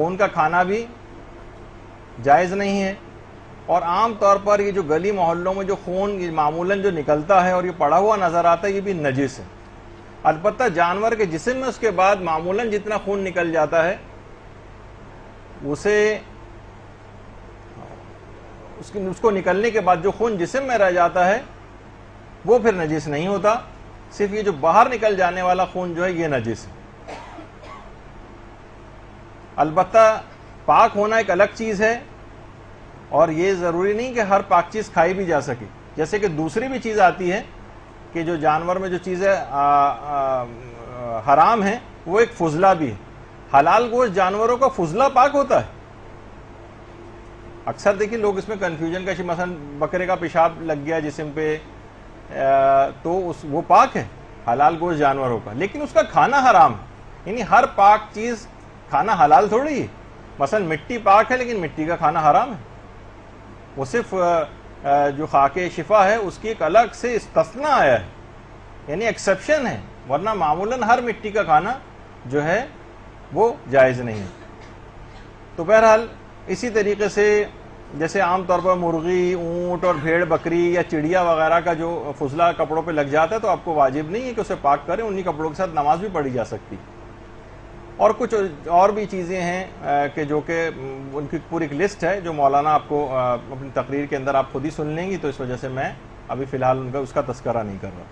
خون کا کھانا بھی جائز نہیں ہے. اور عام طور پر یہ جو گلی محلوں میں جو خون معمولاً جو نکلتا ہے اور یہ پڑا ہوا نظر آتا ہے، یہ بھی نجس ہے. البتہ جانور کے جسم میں اس کے بعد معمولاً جتنا خون نکل جاتا ہے اس کو نکلنے کے بعد جو خون جسم میں رہ جاتا ہے وہ پھر نجس نہیں ہوتا. صرف یہ جو باہر نکل جانے والا خون جو ہے یہ نجس ہے. البتہ پاک ہونا ایک الگ چیز ہے، اور یہ ضروری نہیں کہ ہر پاک چیز کھائی بھی جا سکے. جیسے کہ دوسری بھی چیز آتی ہے کہ جو جانور میں جو چیزیں حرام ہیں وہ ایک فضلہ بھی ہے. حلال گوشت جانوروں کا فضلہ پاک ہوتا ہے. اکثر دیکھیں لوگ اس میں کنفیوژن کا، مثلا بکرے کا پیشاب لگ گیا جسم پہ تو وہ پاک ہے حلال گوشت جانوروں کا، لیکن اس کا کھانا حرام ہے. یعنی ہر پاک چیز کھانا حلال تھوڑی ہے. مثلا مٹی پاک ہے لیکن مٹی کا کھانا حرام ہے. وہ صرف جو خاک شفا ہے اس کی ایک الگ سے استثناء آیا ہے، یعنی ایکسیپشن ہے، ورنہ معمولاً ہر مٹی کا کھانا جو ہے وہ جائز نہیں ہے. تو بہرحال اسی طریقے سے جیسے عام طور پر مرغی، اونٹ اور بھیڑ بکری یا چڑیا وغیرہ کا جو فضلہ کپڑوں پہ لگ جاتا ہے تو آپ کو واجب نہیں ہے کہ اسے پاک کریں، انہی کپڑوں کے ساتھ نماز بھی پڑھی جا سکتی. اور کچھ اور بھی چیزیں ہیں کہ جو کہ ان کی پوری ایک لسٹ ہے جو مولانا آپ کو اپنی تقریر کے اندر آپ خود ہی سن لیں گی، تو اس وجہ سے میں ابھی فی الحال اس کا تذکرہ نہیں کر رہا.